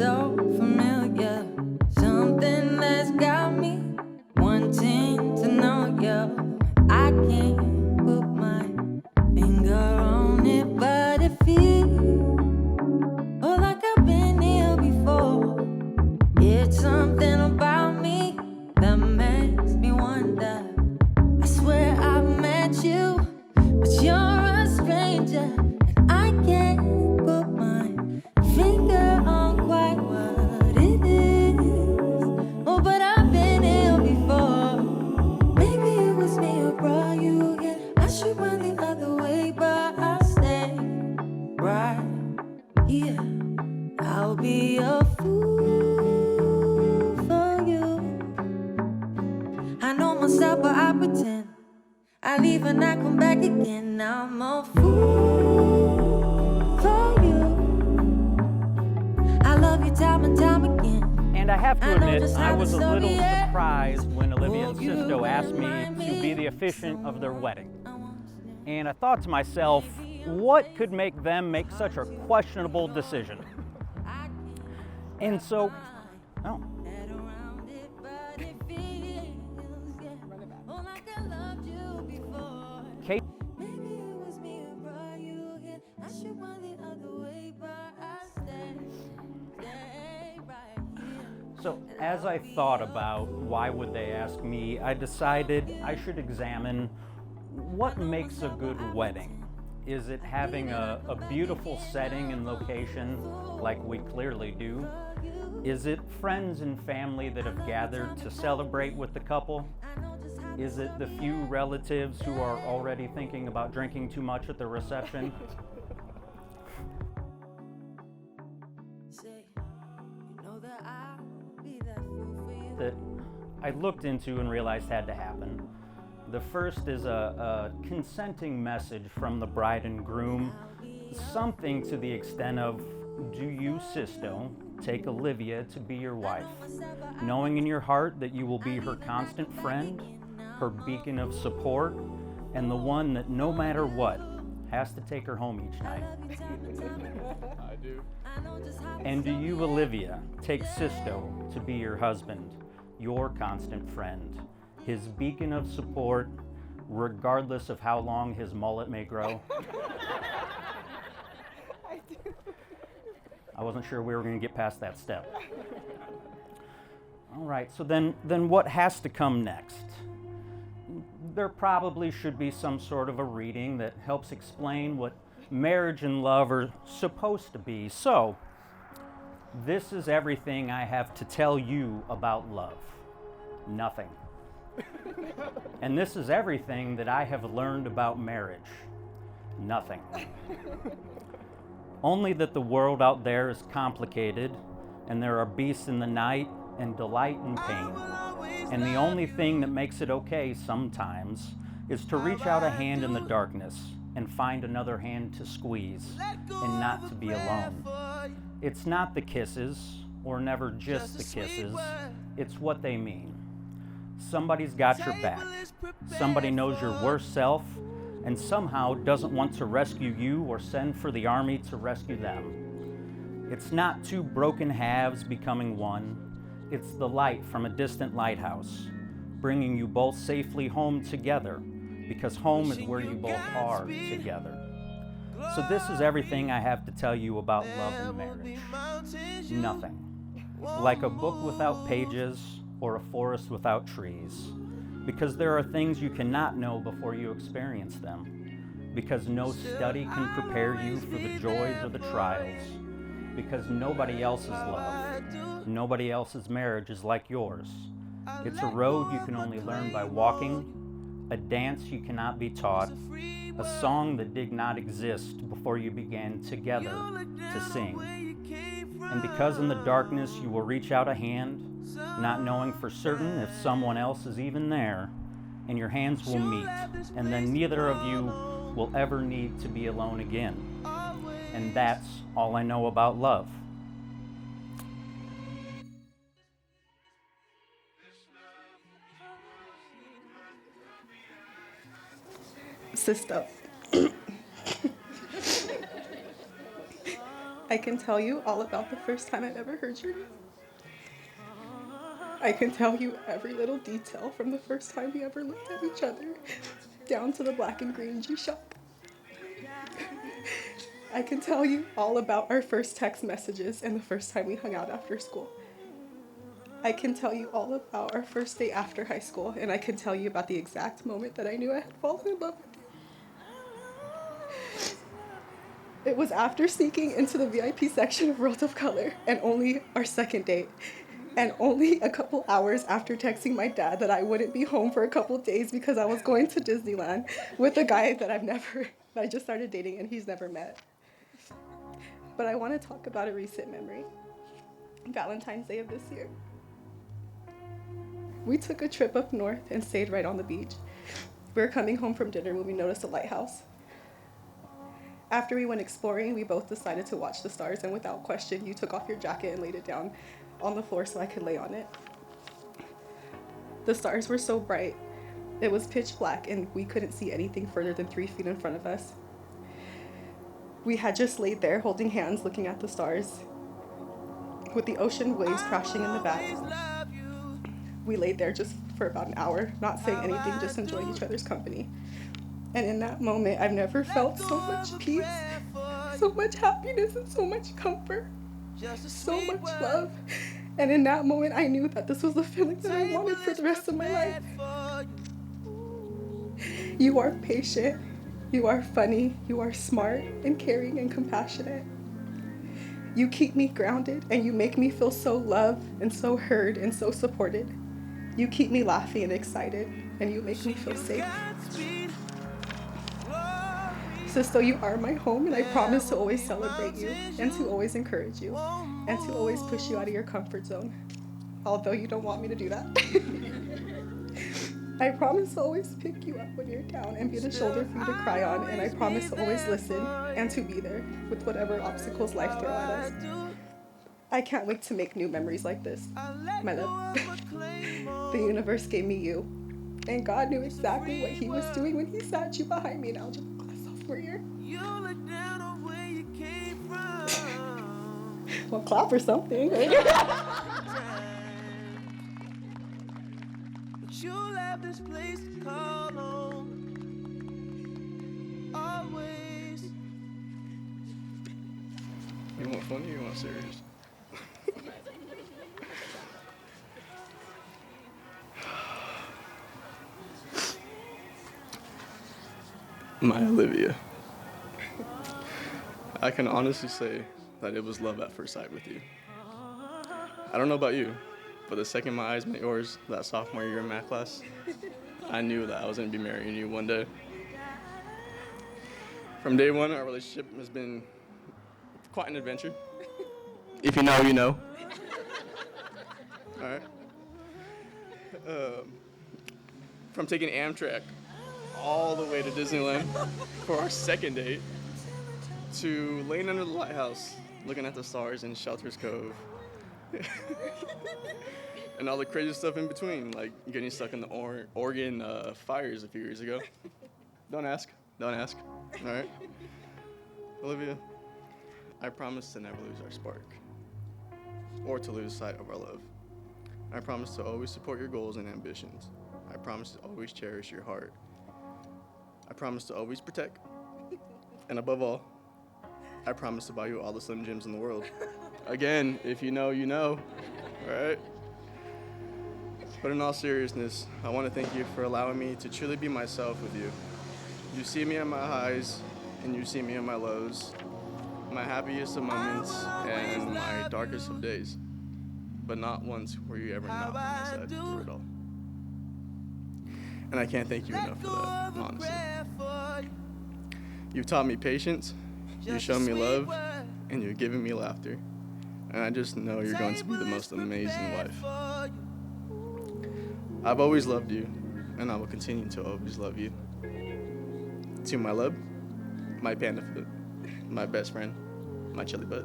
so familiar. Something that's got me wanting to know you. I can't put my finger on it, but it feels oh like I've been here before. It's something about me that makes me wonder. I swear I've met you, but you're a stranger, and I can't put my finger on quite what it is. Oh, but I've been here before. Maybe it was me who brought you again. I should run the other way, but I'll stay right here. I'll be a fool for you. I know myself, but I pretend. I leave and I come back again. I'm a fool for you. I love you time and time again. And I have to I know admit, just I how was the a little story ends. surprised when Olivia and Hope you Sisto asked me remind to me. be the officiant of their wedding. And I thought to myself, what could make them make such a questionable decision? And so, oh, Kate. So as I thought about why would they ask me, I decided I should examine what makes a good wedding. Is it having a beautiful setting and location like we clearly do? Is it friends and family that have gathered to celebrate with the couple? Is it the few relatives who are already thinking about drinking too much at the reception? That I looked into and realized had to happen. The first is a consenting message from the bride and groom, something to the extent of, do you, Sisto, take Olivia to be your wife, knowing in your heart that you will be her constant friend, her beacon of support, and the one that no matter what, has to take her home each night. I do. And do you, Olivia, take Sisto to be your husband, your constant friend, his beacon of support, regardless of how long his mullet may grow? I do. I wasn't sure we were going to get past that step. All right, so then what has to come next? There probably should be some sort of a reading that helps explain what marriage and love are supposed to be. So, this is everything I have to tell you about love. Nothing. And this is everything that I have learned about marriage. Nothing. Only that the world out there is complicated, and there are beasts in the night and delight in pain. And the only thing that makes it okay sometimes is to reach out a hand in the darkness and find another hand to squeeze and not to be alone. It's not the kisses, or never just the kisses, it's what they mean. Somebody's got your back. Somebody knows your worst self and somehow doesn't want to rescue you or send for the army to rescue them. It's not two broken halves becoming one. It's the light from a distant lighthouse, bringing you both safely home together, because home is where you both are together. So this is everything I have to tell you about love and marriage. Nothing. Like a book without pages or a forest without trees. Because there are things you cannot know before you experience them. Because no study can prepare you for the joys or the trials. Because nobody else's love, nobody else's marriage is like yours. It's a road you can only learn by walking, a dance you cannot be taught, a song that did not exist before you began together to sing. And because in the darkness you will reach out a hand, not knowing for certain if someone else is even there, and your hands will meet, and then neither of you will ever need to be alone again. And that's all I know about love. Sisto. I can tell you all about the first time I've ever heard your name. I can tell you every little detail from the first time we ever looked at each other, down to the black and green G-Shock. I can tell you all about our first text messages and the first time we hung out after school. I can tell you all about our first day after high school, and I can tell you about the exact moment that I knew I had fallen in love with you. It was after sneaking into the VIP section of World of Color, and only our second date, and only a couple hours after texting my dad that I wouldn't be home for a couple days because I was going to Disneyland with a guy that I just started dating and he's never met. But I want to talk about a recent memory. Valentine's Day of this year. We took a trip up north and stayed right on the beach. We were coming home from dinner when we noticed a lighthouse. After we went exploring, we both decided to watch the stars, and without question, you took off your jacket and laid it down on the floor so I could lay on it. The stars were so bright. It was pitch black, and we couldn't see anything further than 3 feet in front of us. We had just laid there holding hands, looking at the stars, with the ocean waves crashing in the back. We laid there just for about an hour, not saying anything, just enjoying each other's company. And in that moment, I've never felt so much peace, so much happiness, and so much comfort, so much love. And in that moment, I knew that this was the feeling that I wanted for the rest of my life. You are patient, you are funny, you are smart and caring and compassionate. You keep me grounded, and you make me feel so loved and so heard and so supported. You keep me laughing and excited, and you make me feel safe. Sisto, you are my home, and I promise to always celebrate you, and to always encourage you, and to always push you out of your comfort zone, although you don't want me to do that. I promise to always pick you up when you're down and be the shoulder for you to cry on, and I promise to always listen and to be there with whatever obstacles life throws at us. I can't wait to make new memories like this, my love. The universe gave me you, and God knew exactly what he was doing when he sat you behind me in algebra class sophomore year. Well, clap or something. You'll have this place to call home. Always. You want funny or you want serious? My Olivia. I can honestly say that it was love at first sight with you. I don't know about you, but the second my eyes met yours that sophomore year in math class, I knew that I was going to be marrying you one day. From day one, our relationship has been quite an adventure. If you know, you know. All right. From taking Amtrak all the way to Disneyland for our second date, to laying under the lighthouse, looking at the stars in Shelters Cove, and all the crazy stuff in between, like getting stuck in the Oregon fires a few years ago. Don't ask. All right. Olivia, I promise to never lose our spark, or to lose sight of our love. I promise to always support your goals and ambitions. I promise to always cherish your heart. I promise to always protect. And above all, I promise to buy you all the Slim Jims in the world. Again, if you know, you know. All right? But in all seriousness, I want to thank you for allowing me to truly be myself with you. You see me at my highs, and you see me at my lows, my happiest of moments, and my darkest of days. But not once were you ever not on my side through it all. And I can't thank you enough for that, honestly. You've taught me patience, you've shown me love, and you've given me laughter. And I just know you're going to be the most amazing wife. I've always loved you, and I will continue to always love you. To my love, my panda foot, my best friend, my chili butt.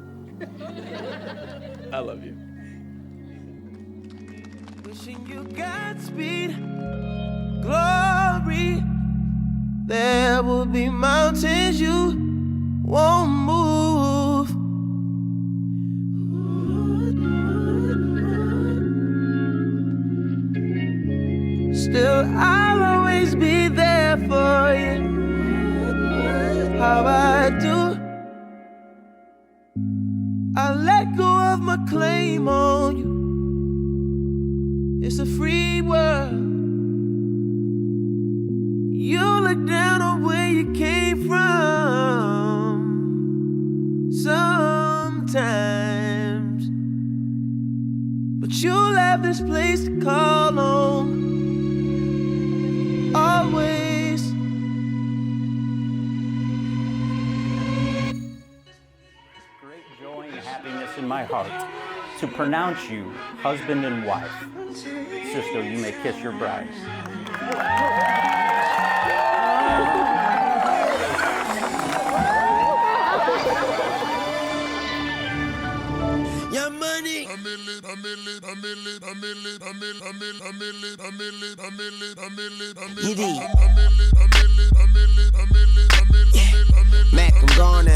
I love you. Wishing you Godspeed, glory. There will be mountains you won't move. still I'll always be there for you. How I do. I let go of my claim on you. It's a free world. You look down on where you came from sometimes, but you'll have this place to call home always. Great joy and happiness in my heart to pronounce you husband and wife. Sisto, you may kiss your bride. Your money. Mac, I'm gone.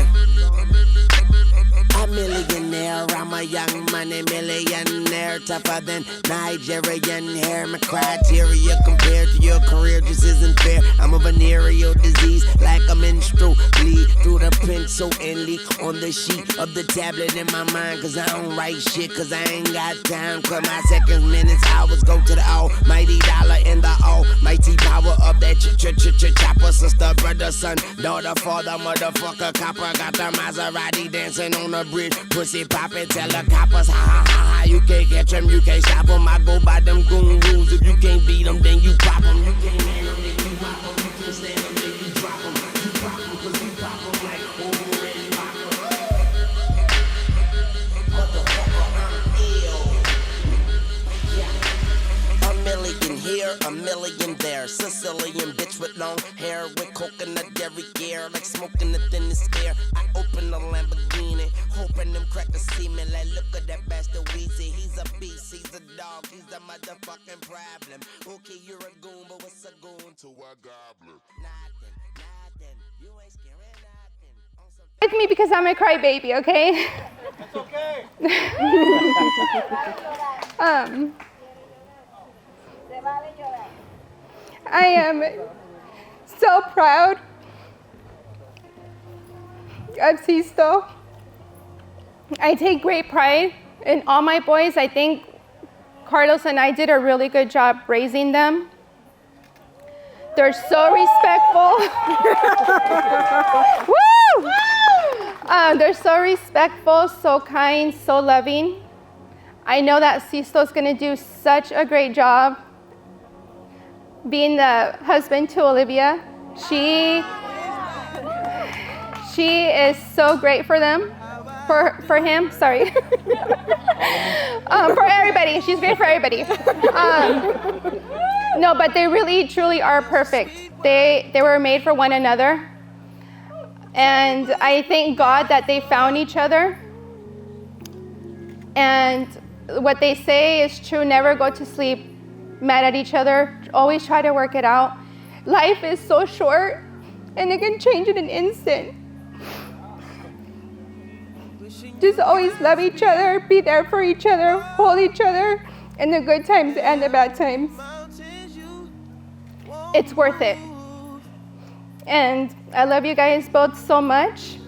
A millionaire, I'm a young money millionaire, tougher than Nigerian hair. My criteria compared to your career just isn't fair. I'm a venereal disease, like a menstrual bleed through the pencil and leak on the sheet of the tablet in my mind. Cause I don't write shit, cause I ain't got time. Cause my seconds, minutes, hours go to the almighty dollar and the almighty power of that chopper. Sister, brother, son, daughter, father, motherfucker, copper. Got the Maserati dancing on the bridge, pussy poppin', tell the coppers, ha ha ha ha, you can't catch them, you can't stop them. I go by them goon rules, if you can't beat them, then you pop them. You can't hear them, then you pop them. You can't stand them, then you drop them. You pop them, cause we pop them like over and pop them. Motherfucker, I'm ill. Yeah. A million here, a million there. Sicilian bitch with long hair, with coconut dairy gear, like smoking the thinnest air. I open the Lamborghini, hoping them crackers see me. Like, look at that bastard Weezy. He's a beast, he's a dog, he's a motherfucking problem. Okay, you're a goon, but what's a goon to a goblin? Nothing, you ain't scaring nothing. With me because I'm a crybaby, okay? That's okay. I am so proud of Sisto. I take great pride in all my boys. I think Carlos and I did a really good job raising them. They're so respectful. Woo! They're so respectful, so kind, so loving. I know that Sisto's gonna do such a great job being the husband to Olivia. She is so great for them, for him, sorry. For everybody, she's great for everybody. No, but they really, truly are perfect. They were made for one another. And I thank God that they found each other. And what they say is true, never go to sleep mad at each other. Always try to work it out. Life is so short and it can change in an instant. Just always love each other, be there for each other, hold each other in the good times and the bad times. It's worth it. And I love you guys both so much.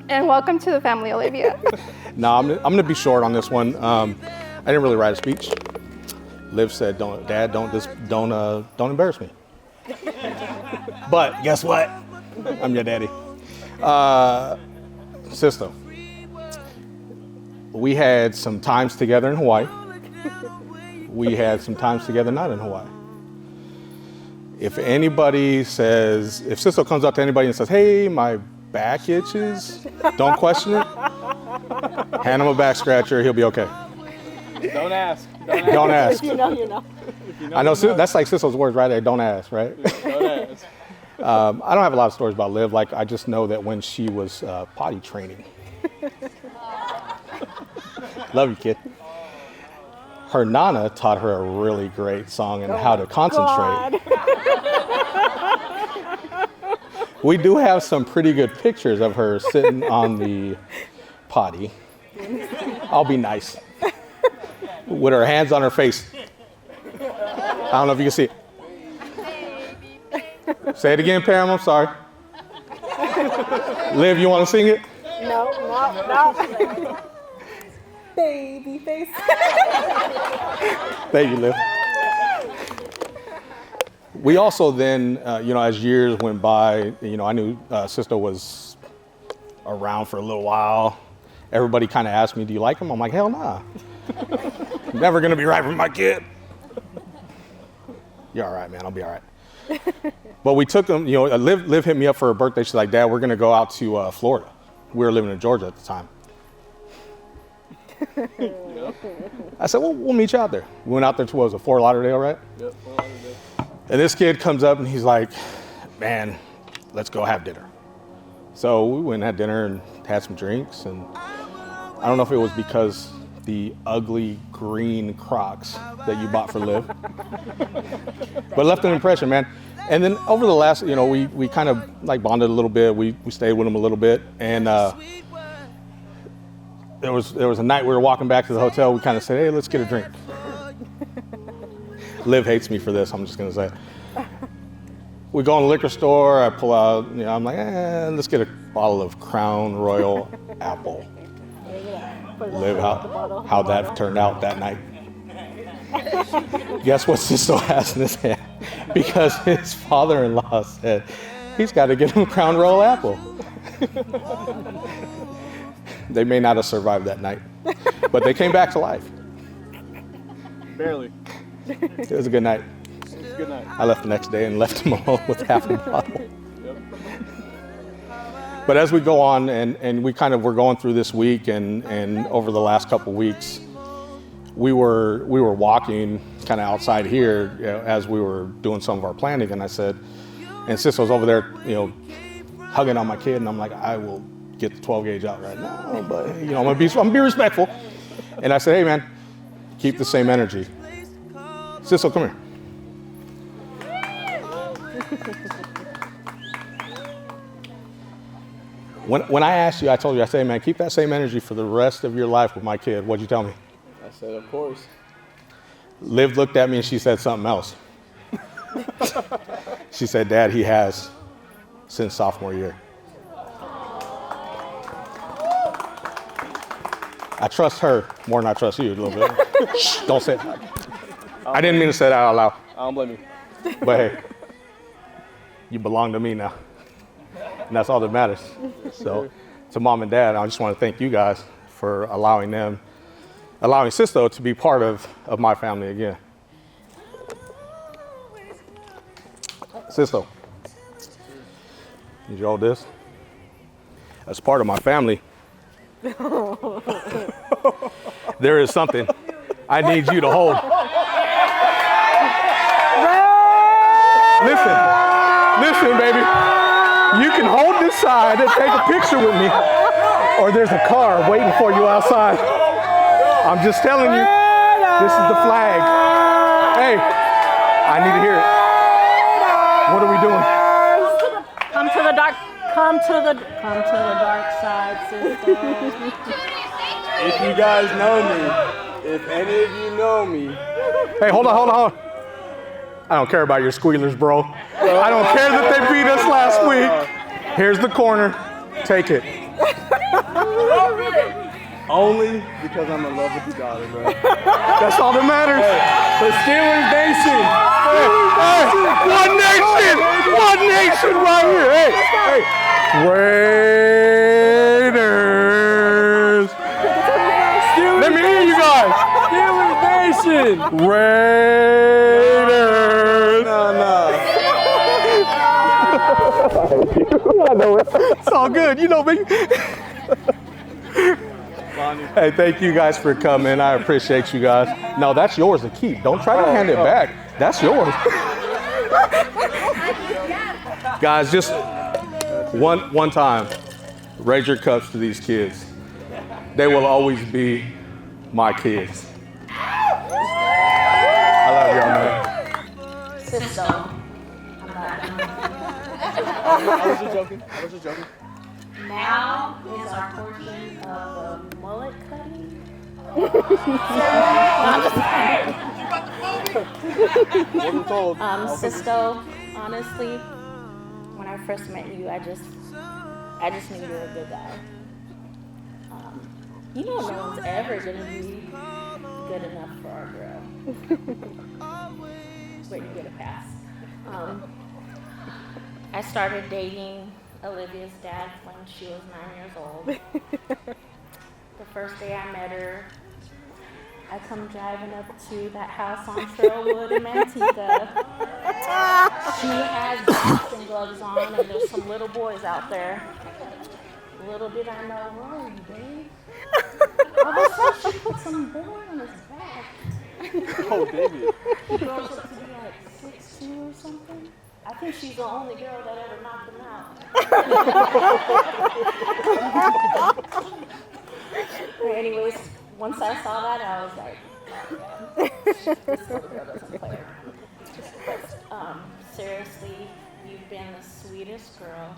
And welcome to the family, Olivia. No, I'm gonna be short on this one. I didn't really write a speech. Liv said, "Dad, don't embarrass me." But guess what? I'm your daddy. Sisto, we had some times together in Hawaii. We had some times together not in Hawaii. If Sisto comes up to anybody and says, "Hey, my back itches," don't question it. Hand him a back scratcher, he'll be okay. Don't ask. Don't ask. You know. I know that's like Sisto's words right there. Don't ask, right? Don't ask. I don't have a lot of stories about Liv. Like, I just know that when she was potty training. Love you, kid. Her Nana taught her a really great song on how to concentrate. We do have some pretty good pictures of her sitting on the potty. I'll be nice. With her hands on her face. I don't know if you can see it. Say it again, Pam. I'm sorry. Liv, you want to sing it? No. Baby face. Thank you, Liv. We also then, as years went by, I knew Sisto was around for a little while. Everybody kind of asked me, do you like him? I'm like, hell nah. Never going to be right for my kid. You're all right, man. I'll be all right. But we took him, Liv hit me up for her birthday. She's like, Dad, we're going to go out to Florida. We were living in Georgia at the time. I said, well, we'll meet you out there. We went out there to, Fort Lauderdale, right? Yep, Fort Lauderdale. And this kid comes up and he's like, man, let's go have dinner. So we went and had dinner and had some drinks. And I don't know if it was because the ugly green Crocs that you bought for Liv, but left an impression, man. And then over the last, we kind of like bonded a little bit. We stayed with him a little bit. And there was a night we were walking back to the hotel. We kind of said, hey, let's get a drink. Liv hates me for this. I'm just going to say it. We go in the liquor store. I pull out, I'm like, let's get a bottle of Crown Royal Apple. Liv, how that turned out that night. Guess what Sisto has in his hand? Because his father-in-law said he's got to get him Crown Royal Apple. They may not have survived that night, but they came back to life. Barely. It was a good night. Good night. I left the next day and left him alone with half a bottle. Yep. But as we go on, and we kind of were going through this week, and over the last couple weeks, we were walking kind of outside here as we were doing some of our planning, and I said, and Sisto's over there, hugging on my kid, and I'm like, I will get the 12 gauge out right now, but I'm gonna be respectful. And I said, hey man, keep the same energy. Sisto, come here. When I asked you, I told you, I said, man, keep that same energy for the rest of your life with my kid. What'd you tell me? I said, of course. Liv looked at me and she said something else. She said, Dad, he has since sophomore year. I trust her more than I trust you a little bit. Shh, don't say it. I didn't mean to say that out loud. I don't blame you. But hey, you belong to me now. And that's all that matters. So to Mom and Dad, I just want to thank you guys for allowing Sisto to be part of my family again. Sisto, did you hold this? As part of my family, there is something I need you to hold. Listen, baby. You can hold this side and take a picture with me, or there's a car waiting for you outside. I'm just telling you, this is the flag. Hey, I need to hear it. What are we doing? Come to the dark side, sister. If you guys know me, if any of you know me. Hey, hold on. I don't care about your squealers, bro. I don't care that they beat us last week. Here's the corner. Take it. Only because I'm in love with your daughter, bro. That's all that matters. The Steelers Nation. One nation right here. Hey. Raiders. Let me hear you guys. Steelers Nation. Raiders. No. I know it. It's all good. You know me. Hey, thank you guys for coming. I appreciate you guys. No, that's yours to keep. Don't try to hand it back. That's yours. Guys, just one time, raise your cups to these kids. They will always be my kids. I love y'all, man. Sisto. I was just joking. Now is our portion of the mullet cutting. Wasn't told. Sisto, honestly, when I first met you, I just knew you were a good guy. You know no one's ever gonna be good enough for our girl. But you get a pass. I started dating Olivia's dad when she was 9 years old. The first day I met her, I come driving up to that house on Trailwood in Manteca. She has boxing gloves on, and there's some little boys out there. Little did I know, where are you, babe? All of a sudden, she put some boy on his back. Oh, baby. He grows up to be like 6'2" or something. I think she's the only girl that ever knocked him out. But anyways, once I saw that, I was like, this little girl doesn't play around. But seriously, you've been the sweetest girl.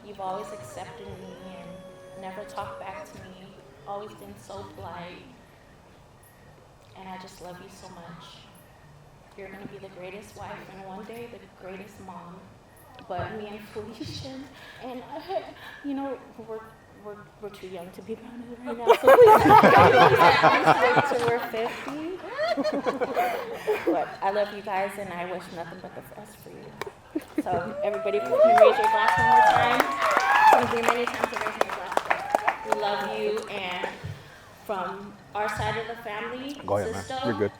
You've always accepted me and never talked back to me. Always been so polite. And I just love you so much. You're going to be the greatest wife and one day the greatest mom. But me and Felicia, and you know, we're too young to be grounded right now. So please wait till we're 50. But I love you guys, and I wish nothing but the best for you. So everybody, can you raise your glass one more time? Thank you many times to raise my glass. We love you, and from our side of the family, Go ahead, Sisto, man. You're good.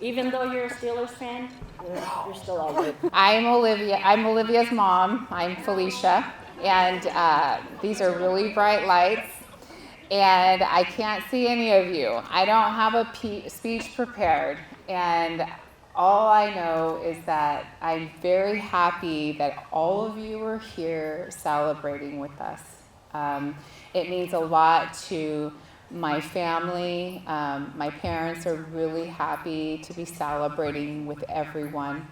even though you're a Steelers fan, you're still all good. I'm Olivia. I'm Olivia's mom. I'm Felicia. And these are really bright lights. And I can't see any of you. I don't have a speech prepared. And all I know is that I'm very happy that all of you are here celebrating with us. It means a lot to my family. My parents are really happy to be celebrating with everyone.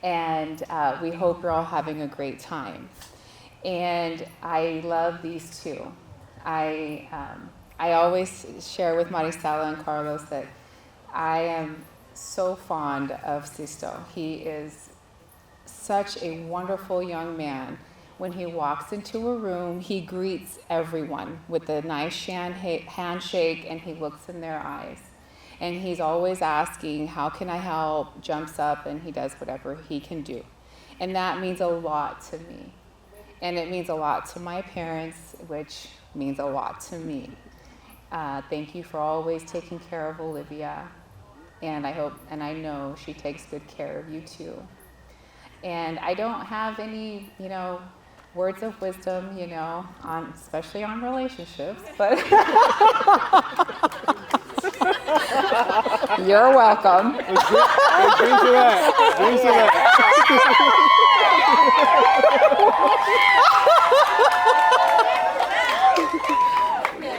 And we hope you're all having a great time. And I love these two. I always share with Maricela and Carlos that I am so fond of Sisto. He is such a wonderful young man. When he walks into a room, he greets everyone with a nice handshake, and he looks in their eyes. And he's always asking, how can I help? Jumps up, and he does whatever he can do. And that means a lot to me. And it means a lot to my parents, which means a lot to me. Thank you for always taking care of Olivia. And I hope, and I know she takes good care of you too. And I don't have any, words of wisdom, especially on relationships, but you're welcome. Drink to that. Drink to that.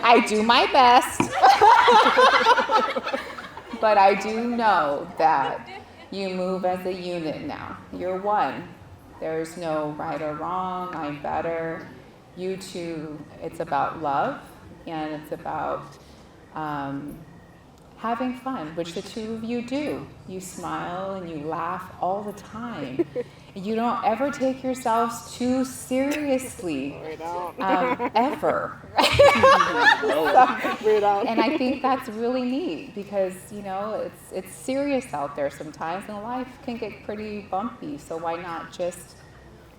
I do my best, but I do know that you move as a unit now. You're one. There's no right or wrong, I'm better. You two, it's about love, and it's about having fun, which the two of you do. You smile and you laugh all the time. You don't ever take yourselves too seriously, ever. And I think that's really neat because, it's serious out there sometimes, and life can get pretty bumpy. So why not just,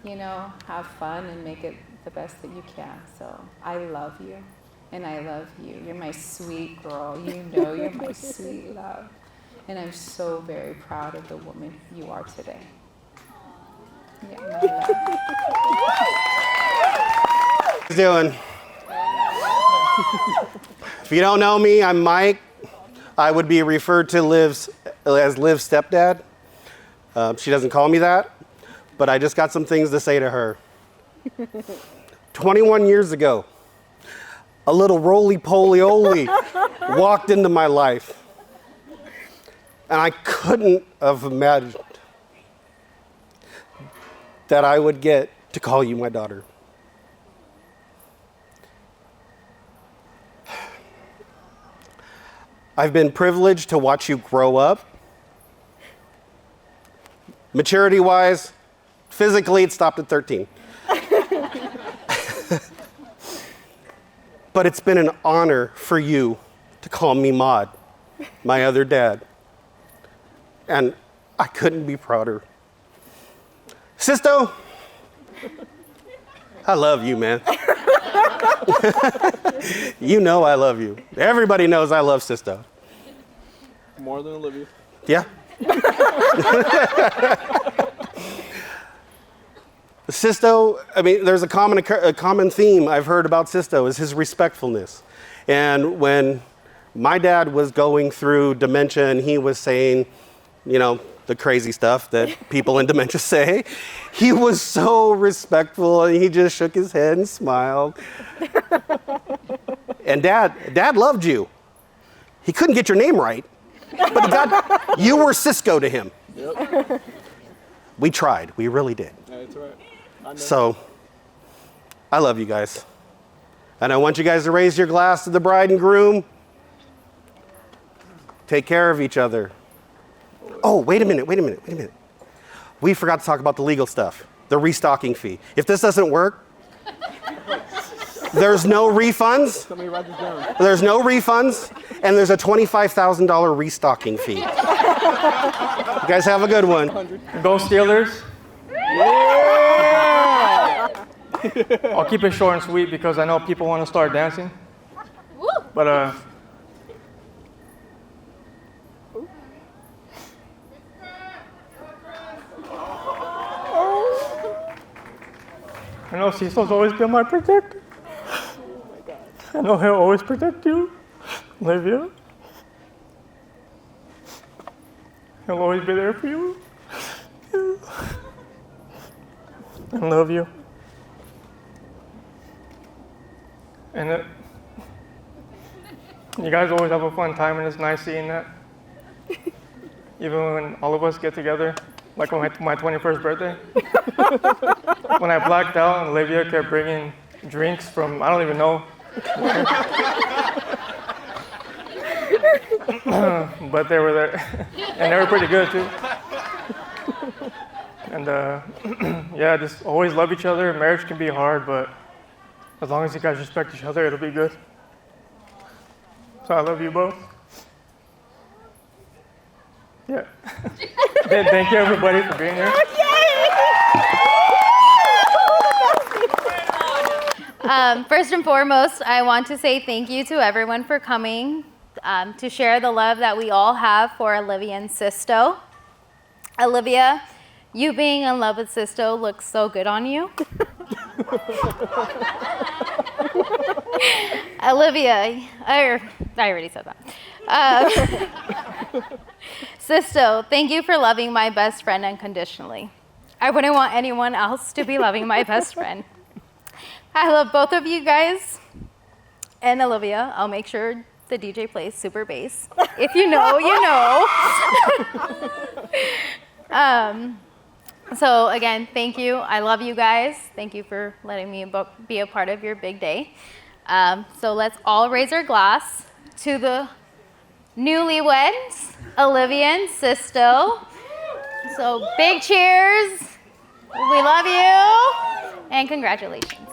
have fun and make it the best that you can. So I love you, and I love you. You're my sweet girl. You're my sweet love. And I'm so very proud of the woman you are today. Yeah, my love. What you doing? If you don't know me, I'm Mike. I would be referred to as Liv's stepdad. She doesn't call me that, but I just got some things to say to her. 21 years ago, a little roly-poly-oly walked into my life, and I couldn't have imagined that I would get to call you my daughter. I've been privileged to watch you grow up Maturity-wise, physically, it stopped at 13. But it's been an honor for you to call me Maud, my other dad. And I couldn't be prouder. Sisto, I love you, man. You know I love you. Everybody knows I love Sisto. More than Olivia. Yeah. Sisto, I mean, there's a common theme I've heard about Sisto is his respectfulness. And when my dad was going through dementia and he was saying, you know, the crazy stuff that people in dementia say, he was so respectful and he just shook his head and smiled. And Dad loved you. He couldn't get your name right, but you were Cisco to him. Yep. We tried, we really did. Yeah, that's right. So, I love you guys. And I want you guys to raise your glass to the bride and groom. Take care of each other. Oh, wait a minute. We forgot to talk about the legal stuff, the restocking fee. If this doesn't work, there's no refunds. Somebody write this down. There's no refunds, and there's a $25,000 restocking fee. You guys have a good one. Go Steelers. Yeah! I'll keep it short and sweet because I know people want to start dancing. But I know Sisto's always been my protector. I know he'll always protect you, Olivia. He'll always be there for you. I love you. And you guys always have a fun time, and it's nice seeing that. Even when all of us get together, like on my 21st birthday. When I blacked out and Olivia kept bringing drinks from, I don't even know. But they were there, and they were pretty good too. And yeah, just always love each other. Marriage can be hard, but as long as you guys respect each other, it'll be good. So I love you both. Yeah. Thank you everybody for being here. First and foremost, I want to say thank you to everyone for coming to share the love that we all have for Olivia and Sisto. Olivia, you being in love with Sisto looks so good on you. Olivia, I already said that. Sisto, thank you for loving my best friend unconditionally. I wouldn't want anyone else to be loving my best friend. I love both of you guys. And Olivia, I'll make sure the DJ plays super bass. If you know, you know. So again, thank you. I love you guys. Thank you for letting me be a part of your big day. So let's all raise our glass to the newlyweds, Olivia and Sisto. So big cheers. We love you and congratulations.